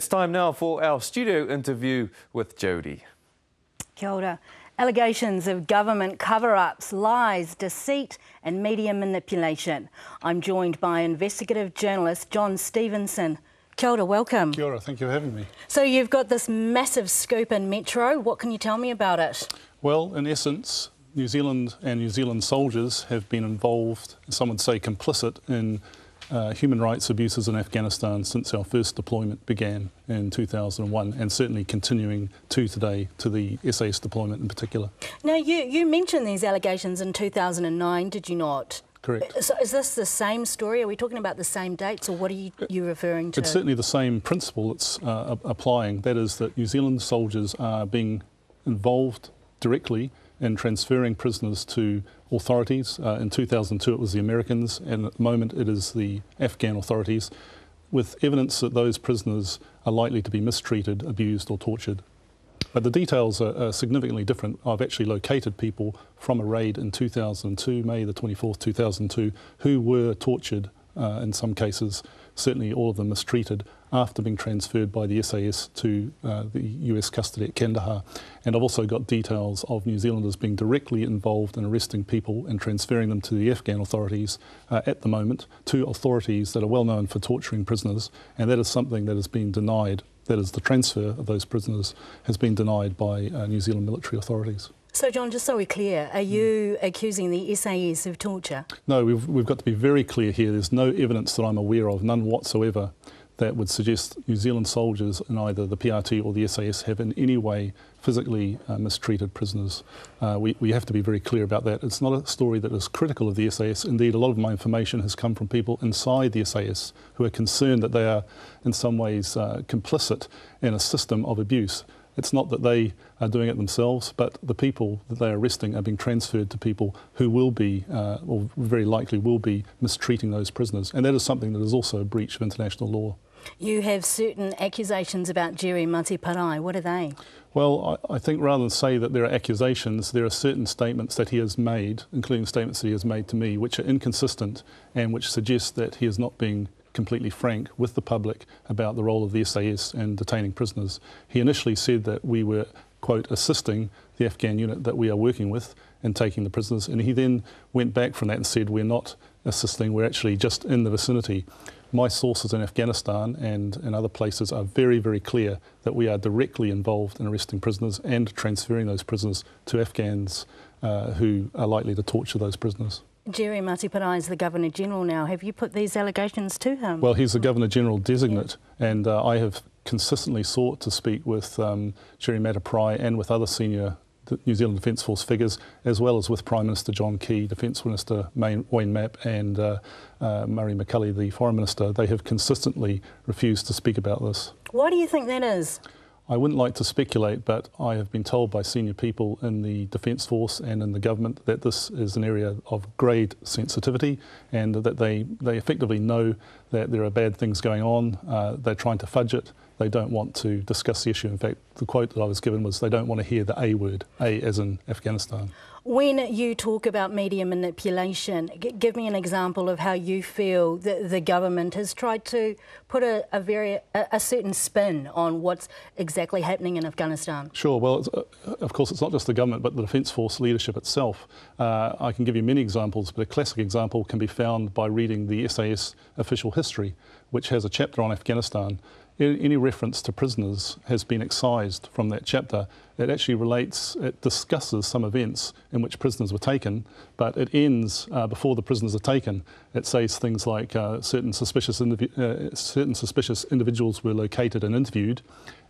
It's time now for our studio interview with Jodie. Kia ora. Allegations of government cover-ups, lies, deceit and media manipulation. I'm joined by investigative journalist Jon Stephenson. Kia ora, welcome. Kia ora, thank you for having me. So you've got this massive scoop in Metro. What can you tell me about it? Well, in essence, New Zealand and New Zealand soldiers have been involved, some would say complicit, in human rights abuses in Afghanistan since our first deployment began in 2001, and certainly continuing to today, to the SAS deployment in particular. Now, you mentioned these allegations in 2009, did you not? Correct. So is this the same story? Are we talking about the same dates, or what are you referring to? It's certainly the same principle that's applying. That is that New Zealand soldiers are being involved directly in transferring prisoners to authorities. In 2002 it was the Americans, and at the moment it is the Afghan authorities, with evidence that those prisoners are likely to be mistreated, abused or tortured. But the details are significantly different. I've actually located people from a raid in 2002, May the 24th, 2002, who were tortured in some cases, certainly all of them mistreated, after being transferred by the SAS to the US custody at Kandahar. And I've also got details of New Zealanders being directly involved in arresting people and transferring them to the Afghan authorities at the moment, to authorities that are well known for torturing prisoners, and that is something that has been denied. That is, the transfer of those prisoners has been denied by New Zealand military authorities. So, John, just so we're clear, are you accusing the SAS of torture? No, we've got to be very clear here. There's no evidence that I'm aware of, none whatsoever, that would suggest New Zealand soldiers in either the PRT or the SAS have in any way physically mistreated prisoners. We have to be very clear about that. It's not a story that is critical of the SAS. Indeed, a lot of my information has come from people inside the SAS who are concerned that they are in some ways complicit in a system of abuse. It's not that they are doing it themselves, but the people that they are arresting are being transferred to people who will be, or very likely will be, mistreating those prisoners. And that is something that is also a breach of international law. You have certain accusations about Jerry Matiparai. What are they? Well, I think rather than say that there are accusations, there are certain statements that he has made, including statements that he has made to me, which are inconsistent and which suggest that he is not being completely frank with the public about the role of the SAS in detaining prisoners. He initially said that we were, quote, assisting the Afghan unit that we are working with in taking the prisoners, and he then went back from that and said we're not assisting, we're actually just in the vicinity. My sources in Afghanistan and in other places are very, very clear that we are directly involved in arresting prisoners and transferring those prisoners to Afghans who are likely to torture those prisoners. Jerry Matiparai is the Governor-General now. Have you put these allegations to him? Well, he's the Governor-General designate, and I have consistently sought to speak with Jerry Matiparai and with other senior New Zealand Defence Force figures, as well as with Prime Minister John Key, Defence Minister Wayne Mapp and Murray McCully, the Foreign Minister. They have consistently refused to speak about this. Why do you think that is? I wouldn't like to speculate, but I have been told by senior people in the Defence Force and in the government that this is an area of great sensitivity, and that they effectively know that there are bad things going on. They're trying to fudge it. They don't want to discuss the issue. In fact, the quote that I was given was they don't want to hear the A word, A as in Afghanistan. When you talk about media manipulation, give me an example of how you feel that the government has tried to put a certain spin on what's exactly happening in Afghanistan. Sure. Well, of course, it's not just the government, but the Defence Force leadership itself. I can give you many examples, but a classic example can be found by reading the SAS official history, which has a chapter on Afghanistan. Any reference to prisoners has been excised from that chapter. It actually it discusses some events in which prisoners were taken, but it ends before the prisoners are taken. It says things like certain suspicious individuals were located and interviewed,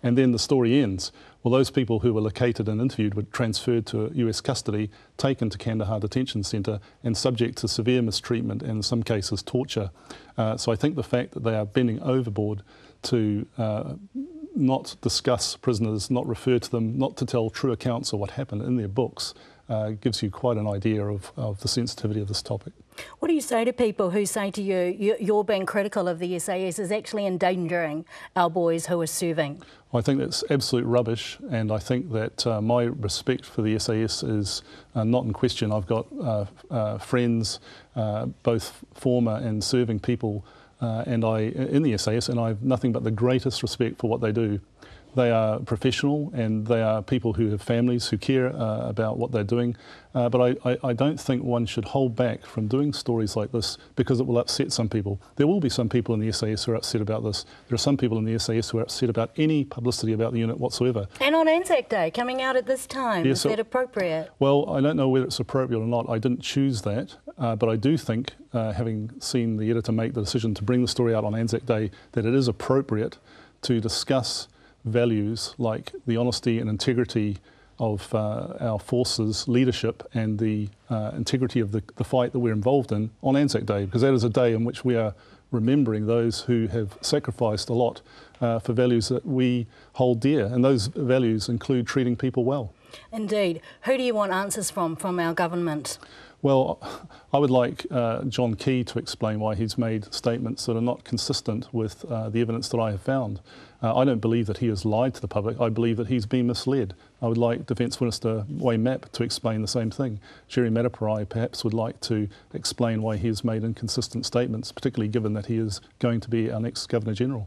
and then the story ends. Well, those people who were located and interviewed were transferred to US custody, taken to Kandahar Detention Centre, and subject to severe mistreatment and in some cases torture. So I think the fact that they are bending overboard to not discuss prisoners, not refer to them, not to tell true accounts of what happened in their books, gives you quite an idea of the sensitivity of this topic. What do you say to people who say to you, you're being critical of the SAS is actually endangering our boys who are serving? I think that's absolute rubbish, and I think that my respect for the SAS is not in question. I've got friends, both former and serving people in the SAS, and I have nothing but the greatest respect for what they do. They are professional and they are people who have families who care about what they're doing. But I don't think one should hold back from doing stories like this because it will upset some people. There will be some people in the SAS who are upset about this. There are some people in the SAS who are upset about any publicity about the unit whatsoever. And on Anzac Day, coming out at this time, yes, is that appropriate? Well, I don't know whether it's appropriate or not. I didn't choose that. But I do think, having seen the editor make the decision to bring the story out on Anzac Day, that it is appropriate to discuss values like the honesty and integrity of our forces' leadership and the integrity of the fight that we're involved in on Anzac Day, because that is a day in which we are remembering those who have sacrificed a lot for values that we hold dear, and those values include treating people well. Indeed. Who do you want answers from our government? Well, I would like John Key to explain why he's made statements that are not consistent with the evidence that I have found. I don't believe that he has lied to the public. I believe that he's been misled. I would like Defence Minister Wayne Mapp to explain the same thing. Jerry Mataparai perhaps would like to explain why he has made inconsistent statements, particularly given that he is going to be our next Governor-General.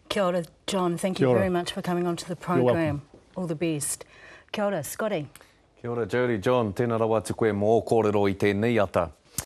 Kia ora, John. Thank you very much for coming onto the program. All the best. Kia ora, Scotty. Kia ora, Jody. John, tēnā rawa te koe mō kōrero I tēnei ata.